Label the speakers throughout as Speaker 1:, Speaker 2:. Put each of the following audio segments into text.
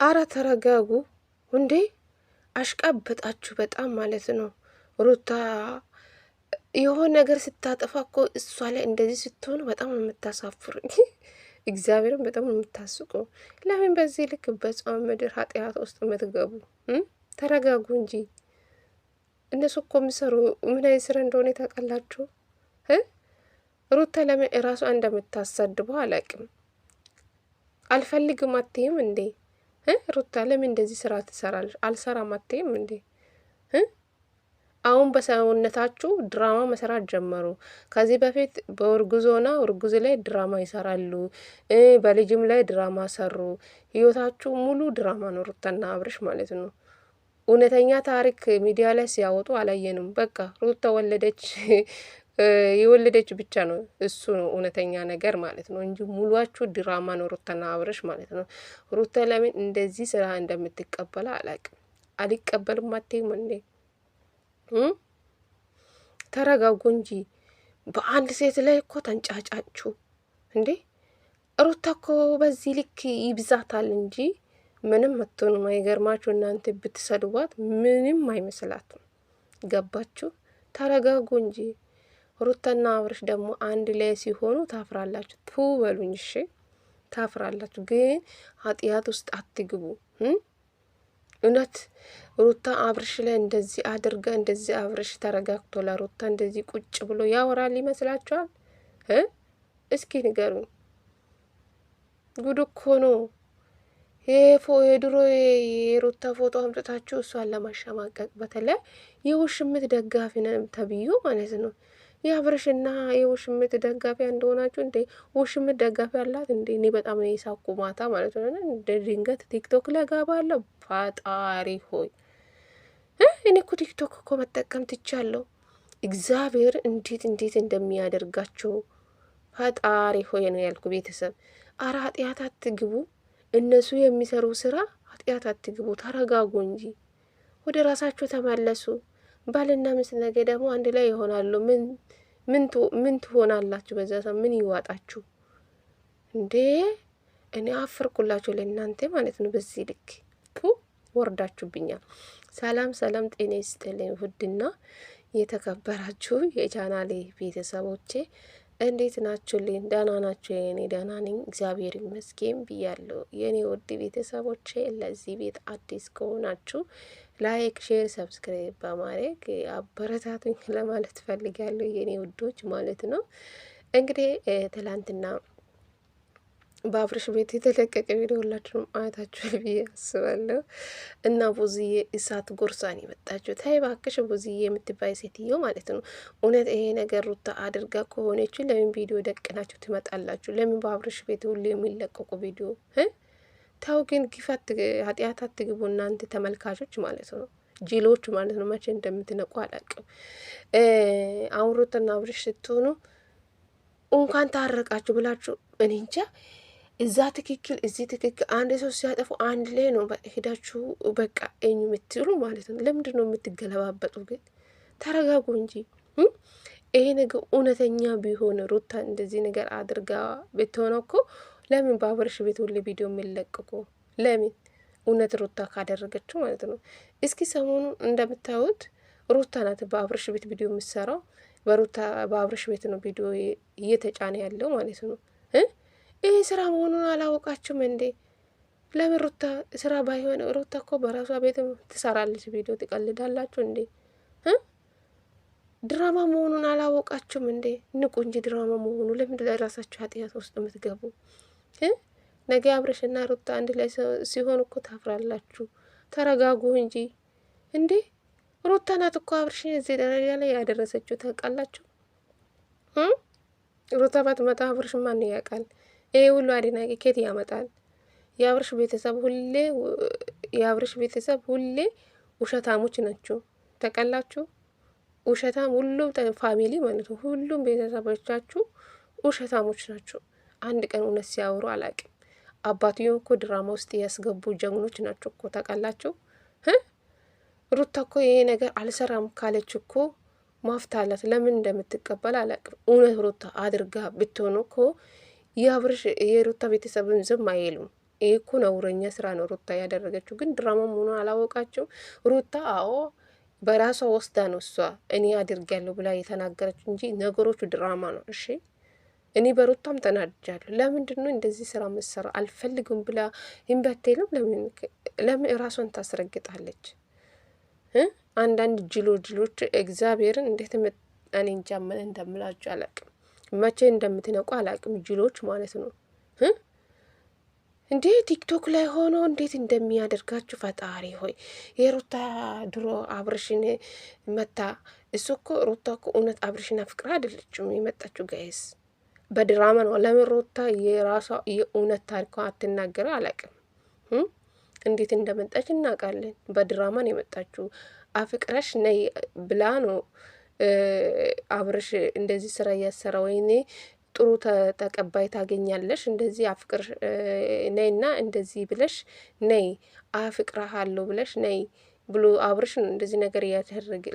Speaker 1: አረ ተረጋጉ እንዴ! አሽቃበጣችሁ በጣም ማለት ነው። ሩታ የሆነ ነገር ስታጠፋ እኮ እሷ ላይ እንደዚህ ስትሆኑ በጣም ነው የምታሳፍሩኝ። እግዚአብሔርን በጣም ነው የምታስቁ። ለምን በዚህ ልክ በጾም ምድር ኃጢአት ውስጥ የምትገቡ? ተረጋጉ እንጂ። እነሱ እኮ የሚሰሩ ምን አይነት ስራ እንደሆነ ታውቃላችሁ? ሩታ ለምን እራሷ እንደምታሳድበው አላውቅም። አልፈልግም አትይም እንዴ? ሩታ ለምን እንደዚህ ስራ ትሰራለች? አልሰራም አትይም እንዴ? አሁን በሰውነታችሁ ድራማ መሰራት ጀመሩ። ከዚህ በፊት በእርጉዞና እርጉዝ ላይ ድራማ ይሰራሉ፣ በልጅም ላይ ድራማ ሰሩ። ህይወታችሁ ሙሉ ድራማ ነው፣ ሩታና አብርሽ ማለት ነው። እውነተኛ ታሪክ ሚዲያ ላይ ሲያወጡ አላየንም። በቃ ሩታ ወለደች የወለደች ብቻ ነው እሱ ነው እውነተኛ ነገር ማለት ነው እንጂ ሙሉዋችሁ ድራማ ነው ሩታና አብርሽ ማለት ነው። ሩታ ለምን እንደዚህ ስራ እንደምትቀበላ አላቅም። አልቀበልም አትይም እንዴ? ተረጋጉ እንጂ። በአንድ ሴት ላይ እኮ ተንጫጫችሁ እንዴ? ሩታ እኮ በዚህ ልክ ይብዛታል እንጂ ምንም አትሆንም። አይገርማችሁ? እናንተ ብትሰድቧት ምንም አይመስላትም። ገባችሁ? ተረጋጉ እንጂ። ሩታና አብርሽ ደግሞ አንድ ላይ ሲሆኑ ታፍራላችሁ። ቱ በሉኝ እሺ፣ ታፍራላችሁ። ግን ኃጢአት ውስጥ አትግቡ። እውነት ሩታ አብርሽ ላይ እንደዚህ አድርጋ እንደዚህ አብርሽ ተረጋግቶ ለሩታ እንደዚህ ቁጭ ብሎ ያወራል ይመስላችኋል? እስኪ ንገሩኝ። ጉድ እኮ ነው። የድሮ የሩታ ፎቶ አምጥታችሁ እሷን ለማሸማቀቅ፣ በተለይ የውሽምት ደጋፊ ነን ተብዩ ማለት ነው። የአብርሽና የውሽምት ደጋፊ እንደሆናችሁ እንዴ? ውሽምት ደጋፊ አላት እንዴ? እኔ በጣም ነው የሳቁ ማታ ማለት ነው። እንደ ድንገት ቲክቶክ ላይ ገባለሁ። ፈጣሪ ሆይ እኔ እኮ ቲክቶክ እኮ መጠቀም ትቻለሁ። እግዚአብሔር እንዴት እንደሚያደርጋቸው ፈጣሪ ሆይ ነው ያልኩ። ቤተሰብ አረ ኃጢአት አትግቡ። እነሱ የሚሰሩ ስራ ኃጢአት አትግቡ። ተረጋጉ እንጂ ወደ ራሳችሁ ተመለሱ። ባልና ሚስት ነገ ደግሞ አንድ ላይ ይሆናሉ። ምን ትሆናላችሁ? በዛ ሰው ምን ይዋጣችሁ እንዴ? እኔ አፈርኩላችሁ ለእናንተ ማለት ነው። በዚህ ልክ ወርዳችሁብኛል። ሰላም ጤና ይስጥልኝ። ውድና የተከበራችሁ የቻናሌ ቤተሰቦቼ እንዴት ናችሁልኝ? ደህና ናችሁ? የኔ ደህና ነኝ እግዚአብሔር ይመስገን ብያለሁ። የኔ ውድ ቤተሰቦቼ ለዚህ ቤት አዲስ ከሆናችሁ ላይክ፣ ሼር፣ ሰብስክራይብ በማድረግ አበረታቱኝ ለማለት ፈልጋለሁ የኔ ውዶች ማለት ነው። እንግዲህ ትላንትና በአብርሽ ቤት የተለቀቀ ቪዲዮ ሁላችሁም አይታችኋል ብዬ አስባለሁ። እና ቡዝዬ እሳት ጎርሳን የመጣችሁ ታይ ባክሽ ቡዝዬ የምትባይ ሴትዮ ማለት ነው። እውነት ይሄ ነገር ሩታ አድርጋ ከሆነችው ለምን ቪዲዮ ደቅናችሁ ትመጣላችሁ? ለምን በአብርሽ ቤት ሁሉ የሚለቀቁ ቪዲዮ ታው ግን ግፋት ኃጢአት አትግቡ እናንተ ተመልካቾች ማለት ነው። ጅሎች ማለት ነው። መቼ እንደምትነቁ አላውቅም። አሁን ሩታና አብርሽ ስትሆኑ እንኳን ታረቃችሁ ብላችሁ እኔ እንጃ እዛ ትክክል እዚህ ትክክል አንድ ሰው ሲያጠፉ አንድ ላይ ነው ሄዳችሁ በቃ እኙ የምትሉ ማለት ነው። ለምንድን ነው የምትገለባበጡ? ግን ተረጋጉ እንጂ። ይሄ ነገር እውነተኛ ቢሆን ሩታ እንደዚህ ነገር አድርጋ ብትሆነ እኮ ለምን በአብርሽ ቤት ሁሌ ቪዲዮ የሚለቀቁ? ለምን እውነት ሩታ ካደረገችው ማለት ነው። እስኪ ሰሞኑ እንደምታዩት ሩታ ናት በአብርሽ ቤት ቪዲዮ የምትሰራው። በአብርሽ ቤት ነው ቪዲዮ እየተጫነ ያለው ማለት ነው። ይህ ስራ መሆኑን አላወቃችሁም እንዴ? ለምን ሩታ ስራ ባይሆን ሩታ እኮ በራሷ ቤት ትሰራለች ቪዲዮ። ትቀልዳላችሁ እንዴ? ድራማ መሆኑን አላወቃችሁም እንዴ? ንቁ እንጂ ድራማ መሆኑ። ለምን ለራሳችሁ ኃጢአት ውስጥ የምትገቡ? ነገ አብርሽና ሩታ አንድ ላይ ሲሆን እኮ ታፍራላችሁ። ተረጋጉ እንጂ እንዴ! ሩታ ናት እኮ አብርሽን እዚህ ደረጃ ላይ ያደረሰችው ታውቃላችሁ። ሩታ ባትመጣ አብርሽ ማን ያውቃል? ይሄ ሁሉ አድናቂ ኬት ያመጣል? የአብርሽ ቤተሰብ ሁሌ ውሸታሞች ናቸው። ተቀላችሁ ውሸታም ሁሉም ፋሚሊ ማለት ነው። ሁሉም ቤተሰቦቻችሁ ውሸታሞች ናቸው። አንድ ቀን እውነት ሲያወሩ አላውቅም። አባትዮ እኮ ድራማ ውስጥ ያስገቡ ጀግኖች ናቸው እኮ ታውቃላችሁ። ሩታ እኮ ይሄ ነገር አልሰራም ካለች እኮ ማፍታላት ለምን እንደምትቀበል አላውቅም። እውነት ሩታ አድርጋ ብትሆኑ እኮ የሩታ ቤተሰብን ዝም አይሉም። ይሄ እኮ ነውረኛ ስራ ነው ሩታ ያደረገችው። ግን ድራማ መሆኑ አላወቃቸው። ሩታ አዎ በራሷ ወስዳ ነው እሷ እኔ አድርጊያለሁ ብላ የተናገረችው እንጂ ነገሮቹ ድራማ ነው። እሺ እኔ በሩታም ተናድጃለሁ። ለምንድን ነው እንደዚህ ስራ መሰራ አልፈልግም ብላ ይንበቴልም ለምን ራሷን ታስረግጣለች? አንዳንድ ጅሎች እግዚአብሔርን እንዴት እኔ እንጃ ምን እንደምላችሁ አላቅም። መቼ እንደምትነቁ አላቅም። ጅሎች ማለት ነው እንዴ ቲክቶክ ላይ ሆኖ እንዴት እንደሚያደርጋችሁ ፈጣሪ ሆይ። የሩታ ድሮ አብርሽን መታ እሱ እኮ ሩታ እኮ እውነት አብርሽን አፍቅራ አይደለችም የመጣችሁ ጋይስ፣ በድራማ ነው። ለምን ሩታ የራሷ የእውነት ታሪኳ አትናገረው አላቅም። እንዴት እንደመጣች እናውቃለን። በድራማ ነው የመጣችሁ። አፍቅረሽ ነይ ብላ ነው አብርሽ እንደዚህ ስራ እያሰራ ወይኔ ጥሩ ተቀባይ ታገኛለሽ፣ እንደዚህ አፍቅር ነይና እንደዚህ ብለሽ ነይ አፍቅርሃለሁ ብለሽ ነይ ብሎ አብርሽ ነው እንደዚህ ነገር እያደረገ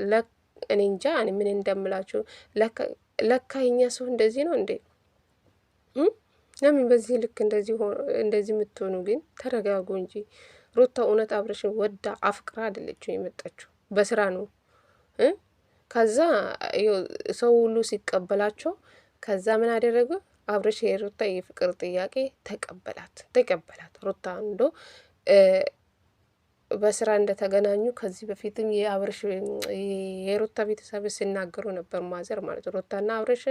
Speaker 1: እኔ እንጃ እኔ ምን እንደምላችሁ። ለካ የኛ ሰው እንደዚህ ነው እንዴ? ለምን በዚህ ልክ እንደዚህ የምትሆኑ ግን ተረጋጉ እንጂ። ሩታ እውነት አብርሽን ወዳ አፍቅራ አይደለችው የመጣችው፣ በስራ ነው። ከዛ ሰው ሁሉ ሲቀበላቸው ከዛ ምን አደረገ አብርሽ የሩታ የፍቅር ጥያቄ ተቀበላት። ሩታ እንዶ በስራ እንደተገናኙ ከዚህ በፊትም የአብርሽ የሩታ ቤተሰብ ሲናገሩ ነበር፣ ማዘር ማለት ሩታና አብርሽ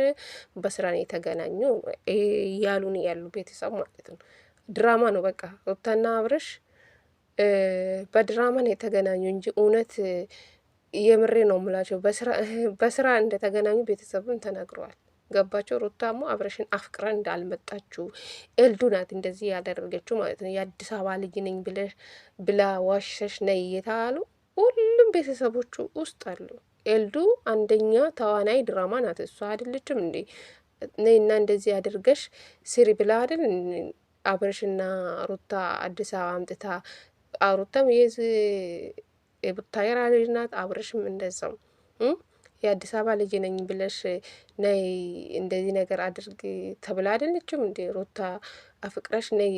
Speaker 1: በስራ ነው የተገናኙ እያሉን ያሉ ቤተሰብ ማለት ነው። ድራማ ነው በቃ ሩታና አብርሽ በድራማ ነው የተገናኙ እንጂ እውነት የምሬ ነው የምላቸው በስራ እንደተገናኙ ቤተሰብም ተናግረዋል። ገባቸው። ሩታሞ አብረሽን አፍቅራ እንዳልመጣችሁ ኤልዱ ናት እንደዚህ ያደረገችው ማለት ነው። የአዲስ አበባ ልጅ ነኝ ብላ ዋሸሽ ነይ የተባሉ ሁሉም ቤተሰቦቹ ውስጥ አሉ። ኤልዱ አንደኛ ተዋናይ ድራማ ናት። እሷ አይደለችም እንዴ ነይና እንደዚህ ያደርገሽ ስሪ ብላ አይደል አብረሽና ሩታ አዲስ አበባ አምጥታ ሩታም የቡታየራ ልጅ ናት። አብረሽም እንደዛው የአዲስ አበባ ልጅ ነኝ ብለሽ ነይ እንደዚህ ነገር አድርግ ተብላ አይደለችም እንዴ? ሩታ አፍቅረሽ ነይ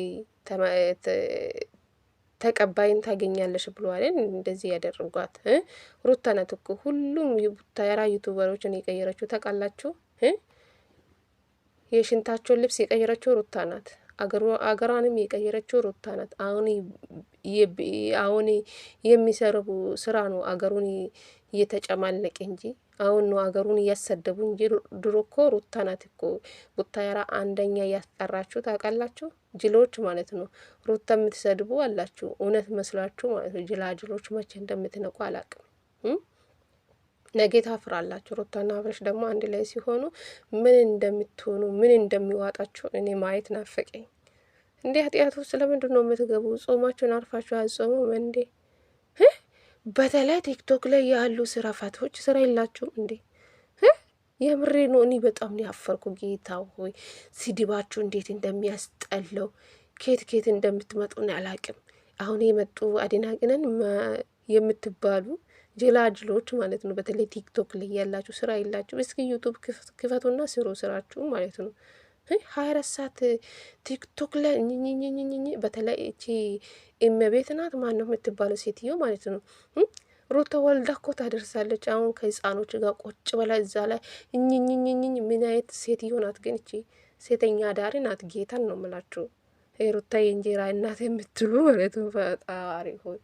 Speaker 1: ተቀባይን ታገኛለሽ ብለዋል። እንደዚህ ያደርጓት ሩታ ናት እኮ ሁሉም የቡታየራ ዩቱበሮችን የቀየረችው ታውቃላችሁ። የሽንታቸውን ልብስ የቀየረችው ሩታ ናት። አገሯንም የቀየረችው ሩታ ናት። አሁን የሚሰሩ ስራ ነው አገሩን እየተጨማለቀ እንጂ አሁን ነው አገሩን እያሰደቡ እንጂ ድሮ እኮ ሩታ ናት እኮ ቡታየራ አንደኛ እያስጠራችሁ ታውቃላችሁ። ጅሎች ማለት ነው። ሩታ የምትሰድቡ አላችሁ እውነት መስሏችሁ ማለት ነው። ጅላጅሎች መቼ እንደምትነቁ አላቅም። ነገ ታፍራላችሁ። ሩታና አብረሽ ደግሞ አንድ ላይ ሲሆኑ ምን እንደምትሆኑ ምን እንደሚዋጣችሁ እኔ ማየት ናፈቀኝ። እንዴ ኃጢአቱ ስለምንድን ነው የምትገቡ? ጾማችሁን አርፋችሁ አጾሙም እንዴ? በተለይ ቲክቶክ ላይ ያሉ ስራ ፋቶች ስራ የላችሁም እንዴ? የምሬ ነው። እኔ በጣም ነው ያፈርኩ። ጌታ ሆይ ሲዲባችሁ እንዴት እንደሚያስጠላው ኬት እንደምትመጡ ነው አላቅም። አሁን የመጡ አደናቅነን የምትባሉ ጅላጅሎች ማለት ነው። በተለይ ቲክቶክ ላይ ያላችሁ ስራ የላችሁ፣ እስኪ ዩቱብ ክፈቱና ስሩ ስራችሁ ማለት ነው። 24 ሰዓት ቲክቶክ ላይ ኝኝኝኝኝ። በተለይ እቺ እመቤት ናት ማን ነው የምትባለው ሴትዮ ማለት ነው። ሩታ ወልዳ እኮ ታደርሳለች። አሁን ከህፃኖች ጋር ቆጭ በላ እዛ ላይ ኝኝኝኝኝ። ምን አይነት ሴትዮ ናት ግን? እቺ ሴተኛ ዳሪ ናት። ጌታን ነው የምላችሁ። ሩታ የእንጀራ እናት የምትሉ ማለት ነው። ፈጣሪ ሆይ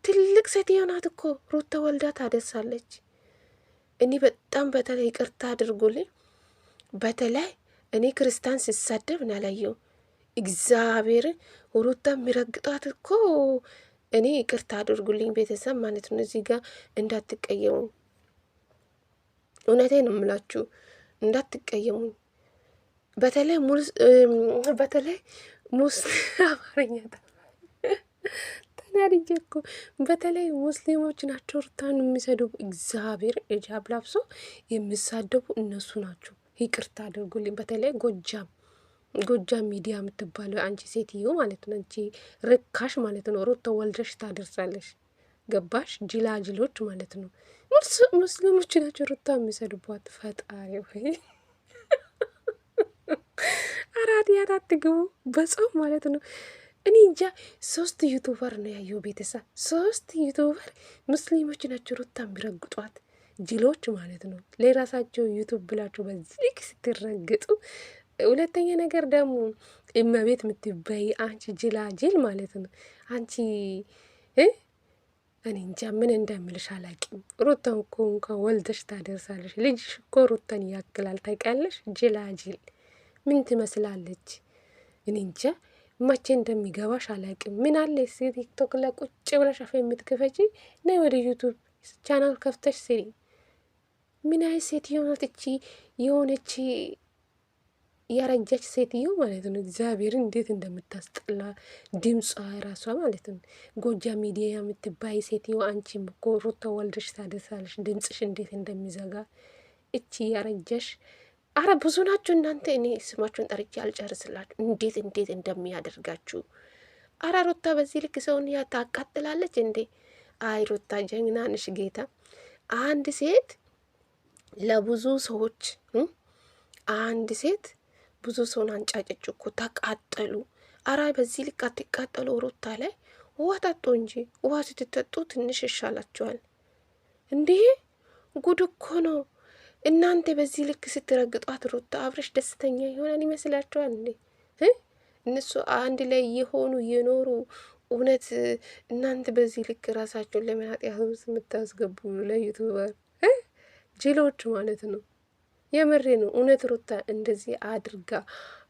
Speaker 1: ትልቅ ሴትዮ ናት እኮ ሩታ ወልዳ ታደርሳለች። እኔ በጣም በተለይ ይቅርታ አድርጉልኝ። በተለይ እኔ ክርስቲያን ሲሳደብ ናላየው እግዚአብሔር ሩታ የሚረግጧት እኮ እኔ ይቅርታ አድርጉልኝ ቤተሰብ ማለት ነው። እዚህ ጋር እንዳትቀየሙ፣ እውነቴ ነው የምላችሁ እንዳትቀየሙኝ። በተለይ አማርኛ ተናድጄ እኮ በተለይ ሙስሊሞች ናቸው ሩታን የሚሰድቡ። እግዚአብሔር ሂጃብ ለብሶ የሚሳደቡ እነሱ ናቸው። ይቅርታ አድርጉልኝ። በተለይ ጎጃም ሚዲያ የምትባለው አንቺ ሴትዮ ማለት ነው። እንጂ ርካሽ ማለት ነው። ሩታ ወልደሽ ታደርሳለሽ። ገባሽ? ጅላጅሎች ማለት ነው። ሙስሊሞች ናቸው ሩታ የሚሰድቧት። ፈጣሪ ወይ አራት ያት አትግቡ በጾም ማለት ነው። እኔ እንጃ 3 ዩቱበር ነው ያየው ቤተሰብ 3 ዩቱበር ሙስሊሞች ናቸው ሩታ የሚረግጧት ጅሎች ማለት ነው። ለራሳቸው ዩቱብ ብላቸው በዚህ ልክ ስትረግጡ። ሁለተኛ ነገር ደግሞ እመቤት የምትበይ አንቺ ጅላጅል ማለት ነው። አንቺ እኔ እንጃ ምን እንደምልሽ አላቂም። ሩታን እኮ እንኳን ወልደሽ ታደርሳለሽ። ልጅሽ እኮ ሩታን ያክላል ታውቂያለሽ። ጅላጅል ምን ትመስላለች? እኔ እንጃ መቼ እንደሚገባሽ አላቂም። ምን አለ ቲክቶክ ላይ ቁጭ ብለሽ አፍ የምትከፈቺ ነይ ወደ ዩቱብ ቻናል ከፍተሽ ስሪ። ምን አይነት ሴትዮ ናት እቺ? የሆነች ያረጀች ሴትዮ ማለት ነው። እግዚአብሔር እንዴት እንደምታስጠላ ድምጿ ራሷ ማለት ነው። ጎጃ ሚዲያ የምትባይ ሴትዮ አንቺም እኮ ሩታ ወልደሽ ታደሳለሽ። ድምጽሽ እንዴት እንደሚዘጋ እቺ ያረጀሽ። አረ ብዙ ናችሁ እናንተ። እኔ ስማችሁን ጠርቼ አልጨርስላችሁ። እንዴት እንደሚያደርጋችሁ። አረ ሩታ በዚህ ልክ ሰውን ታቃጥላለች እንዴ? አይ ሩታ ጀግና ነሽ ጌታ። አንድ ሴት ለብዙ ሰዎች አንድ ሴት ብዙ ሰውን አንጫጭጭ እኮ ተቃጠሉ። አራ በዚህ ልክ አትቃጠሉ። ሩታ ላይ ውሃ ጠጡ እንጂ ውሃ ስትጠጡ ትንሽ ይሻላችኋል እንዴ? ጉድ እኮ ነው። እናንተ በዚህ ልክ ስትረግጧት ሩታ አብረሽ ደስተኛ ይሆናል ይመስላችኋል እንዴ? እነሱ አንድ ላይ የሆኑ የኖሩ እውነት እናንተ በዚህ ልክ ራሳቸውን ለምን ኃጢአት ውስጥ የምታስገቡ ለዩቱበር ጅሎች ማለት ነው። የምሬ ነው። እውነት ሩታ እንደዚህ አድርጋ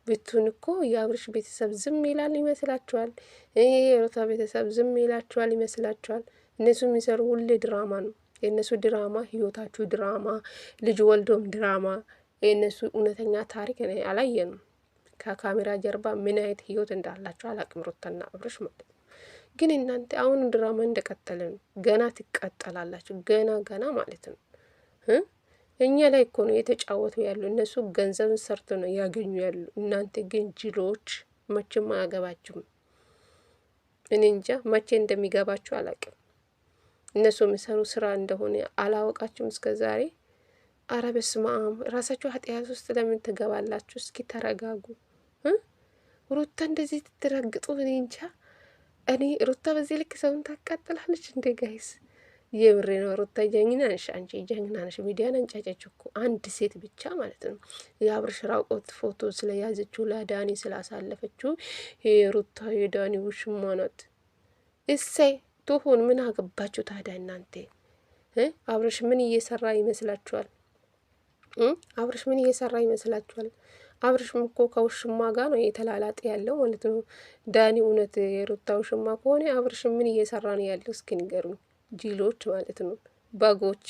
Speaker 1: ብቱን እኮ የአብርሽ ቤተሰብ ዝም ይላል ይመስላችኋል? የሩታ ቤተሰብ ዝም ይላችኋል ይመስላችኋል? እነሱ የሚሰሩ ሁሌ ድራማ ነው። የእነሱ ድራማ ህይወታችሁ ድራማ፣ ልጅ ወልዶም ድራማ። የእነሱ እውነተኛ ታሪክ አላየንም። ከካሜራ ጀርባ ምን አይነት ህይወት እንዳላቸው አላቅም። ሩታና አብርሽ ማለት ነው። ግን እናንተ አሁን ድራማ እንደቀጠለ ነው። ገና ትቀጠላላችሁ። ገና ማለት ነው። እኛ ላይ እኮ ነው የተጫወቱ ያሉ። እነሱ ገንዘብን ሰርቶ ነው ያገኙ ያሉ። እናንተ ግን ጅሎች፣ መቼም አያገባችሁም። እኔ እንጃ መቼ እንደሚገባችሁ አላቅም። እነሱ የሚሰሩ ስራ እንደሆነ አላወቃችሁም እስከ ዛሬ። አረ በስመ አብ። ራሳችሁ ኃጢአት ውስጥ ለምን ትገባላችሁ? እስኪ ተረጋጉ። ሩታ እንደዚህ ትረግጡ። እኔ እንጃ። እኔ ሩታ በዚህ ልክ ሰውን ታቃጥላለች እንዴ ጋይስ? የብሬ ነው። ሩታ ጀግና ነሽ፣ አንቺ ጀግና ነሽ። ሚዲያን አንጫጫች እኮ አንድ ሴት ብቻ ማለት ነው። የአብርሽ ራቆት ፎቶ ስለያዘችው ለዳኒ ስላሳለፈችው ሩታ የዳኒ ውሽማ ናት። እሰይ ትሁን። ምን አገባችሁ ታዲያ እናንተ? አብርሽ ምን እየሰራ ይመስላችኋል? አብርሽ ምን እየሰራ ይመስላችኋል? አብርሽም እኮ ከውሽማ ጋር ነው የተላላጠ ያለው ማለት ነው። ዳኒ እውነት የሩታ ውሽማ ከሆነ አብርሽ ምን እየሰራ ነው ያለው? እስኪ ንገሩኝ። ጂሎች ማለት ነው፣ በጎች።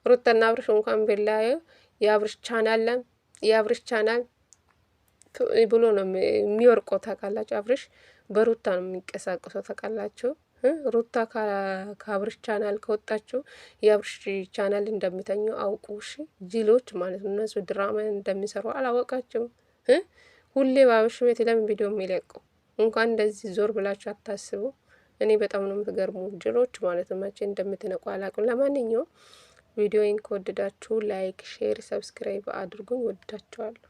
Speaker 1: ሩታና አብርሽ እንኳን ቢለያዩ የአብርሽ ቻናል ብሎ ነው የሚወርቀው ታውቃላችሁ። አብርሽ በሩታ ነው የሚንቀሳቀሰው ታውቃላችሁ። ሩታ ከአብርሽ ቻናል ከወጣችሁ የአብርሽ ቻናል እንደሚተኙ አውቁ። እሺ ጂሎች ማለት ነው። እነሱ ድራማ እንደሚሰሩ አላወቃችሁም? ሁሌ በአብርሽ ቤት ለምን ቪዲዮ የሚለቁ? እንኳን እንደዚህ ዞር ብላችሁ አታስቡ። እኔ በጣም ነው የምትገርሙ ጅሎች ማለት ነው። መቼ እንደምትነቁ አላውቅም። ለማንኛውም ቪዲዮውን ከወደዳችሁ ላይክ፣ ሼር፣ ሰብስክራይብ አድርጉኝ። ወዳችኋለሁ።